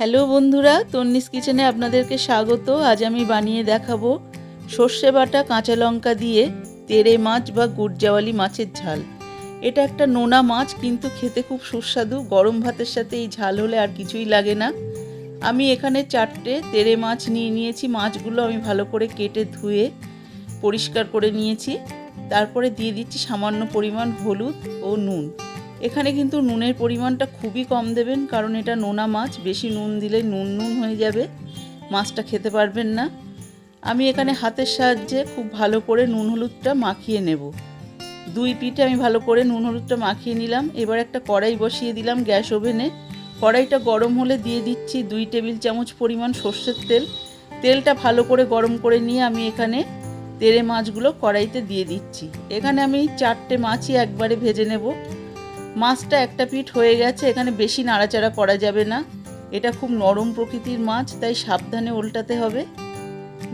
Hello বন্ধুরা, তন্নিস কিচেনে আপনাদেরকে স্বাগত। আজ আমি বানিয়ে দেখাবো সর্ষে বাটা কাঁচা লঙ্কা দিয়ে তেড়ে মাছ বা গুড়জাওয়ালি মাছের ঝাল। এটা একটা নোনা মাছ, কিন্তু খেতে খুব সুস্বাদু। গরম ভাতের সাথে এই ঝাল হলে আর কিছুই লাগে না। আমি এখানে 4টে তেড়ে মাছ নিয়েছি। মাছগুলো আমি ভালো করে কেটে ধুয়ে পরিষ্কার করে নিয়েছি। তারপরে দিয়ে দিচ্ছি সামান্য পরিমাণ হলুদ ও নুন। এখানে কিন্তু নুনের পরিমাণটা খুবই কম দেবেন, কারণ এটা নোনা মাছ। বেশি নুন দিলে নুন হয়ে যাবে, মাছটা খেতে পারবেন না। আমি এখানে হাতের সাহায্যে খুব ভালো করে নুন হলুদটা মাখিয়ে নেব। 2 পিঠে আমি ভালো করে নুন হলুদটা মাখিয়ে নিলাম। এবার একটা কড়াই বসিয়ে দিলাম গ্যাস ওভেনে। কড়াইটা গরম হলে দিয়ে দিচ্ছি 2 টেবিল চামচ পরিমাণ সর্ষের তেল। তেলটা ভালো করে গরম করে নিয়ে আমি এখানে তেড়ে মাছগুলো কড়াইতে দিয়ে দিচ্ছি। এখানে আমি 4টে মাছই একবারে ভেজে নেব। মাছটা একটা পিঠ হয়ে গেছে, এখানে বেশি নাড়াচাড়া করা যাবে না। এটা খুব নরম প্রকৃতির মাছ, তাই সাবধানে উল্টাতে হবে।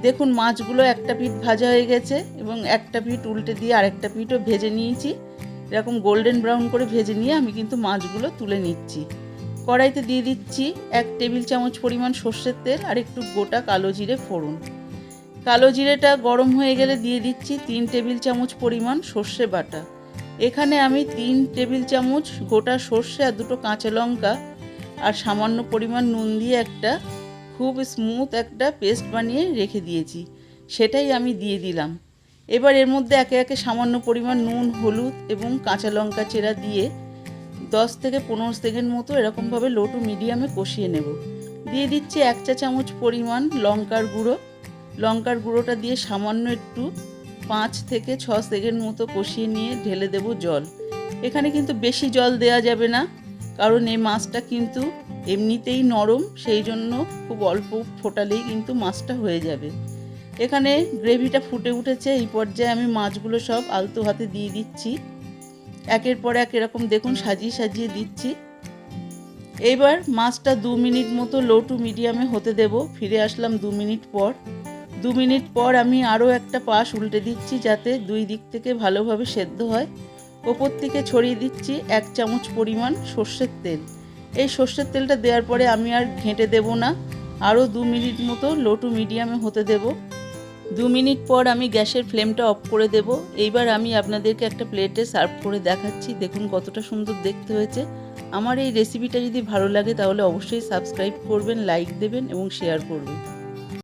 দেখুন, মাছগুলো একটা পিঠ ভাজা হয়ে গেছে এবং একটা পিঠ উল্টে দিয়ে আরেকটা পিঠও ভেজে নিয়েছি। এরকম গোল্ডেন ব্রাউন করে ভেজে নিয়ে আমি কিন্তু মাছগুলো তুলে নিচ্ছি। কড়াইতে দিয়ে দিচ্ছি 1 টেবিল চামচ পরিমাণ সর্ষের তেল আর একটু গোটা কালো জিরে ফোড়ন। কালো জিরেটা গরম হয়ে গেলে দিয়ে দিচ্ছি 3 টেবিল চামচ পরিমাণ সর্ষে বাটা। এখানে আমি 3 টেবিল চামচ গোটা সর্ষে আর 2টো কাঁচা লঙ্কা আর সামান্য পরিমাণ নুন দিয়ে একটা খুব স্মুথ একটা পেস্ট বানিয়ে রেখে দিয়েছি, সেটাই আমি দিয়ে দিলাম। এবার এর মধ্যে একে একে সামান্য পরিমাণ নুন, হলুদ এবং কাঁচা লঙ্কা চেরা দিয়ে 10 থেকে 15 সেকেন্ড মতো এরকমভাবে লো টু মিডিয়ামে কষিয়ে নেব। দিয়ে দিচ্ছি 1 চা চামচ পরিমাণ লঙ্কার গুঁড়ো। লঙ্কার গুঁড়োটা দিয়ে সামান্য একটু 5 থেকে 6 সেকেন্ড মতো কষিয়ে নিয়ে ঢেলে দেব জল। এখানে কিন্তু বেশি জল দেওয়া যাবে না, কারণ এই মাছটা কিন্তু এমনিতেই নরম, সেই জন্য খুব অল্প ফোটালেই কিন্তু মাছটা হয়ে যাবে। এখানে গ্রেভিটা ফুটে উঠেছে। এই পর্যায়ে আমি মাছগুলো সব আলতো হাতে দিয়ে দিচ্ছি। একের পর এক এরকম দেখুন সাজিয়ে সাজিয়ে দিচ্ছি। এইবার মাছটা 2 মিনিট মতো লো টু মিডিয়ামে হতে দেব। ফিরে আসলাম 2 মিনিট পর। 2 মিনিট পর আমি আরও একটা পাশ উল্টে দিচ্ছি, যাতে 2 দিক থেকে ভালোভাবে সেদ্ধ হয়। ওপর থেকে ছড়িয়ে দিচ্ছি 1 চামচ পরিমাণ সর্ষের তেল। এই সর্ষের তেলটা দেওয়ার পরে আমি আর ঘেঁটে দেব না, আরও 2 মিনিট মতো লো টু মিডিয়ামে হতে দেব। 2 মিনিট পর আমি গ্যাসের ফ্লেমটা অফ করে দেব। এইবার আমি আপনাদেরকে একটা প্লেটে সার্ভ করে দেখাচ্ছি। দেখুন কতটা সুন্দর দেখতে হয়েছে। আমার এই রেসিপিটা যদি ভালো লাগে তাহলে অবশ্যই সাবস্ক্রাইব করবেন, লাইক দেবেন এবং শেয়ার করবেন।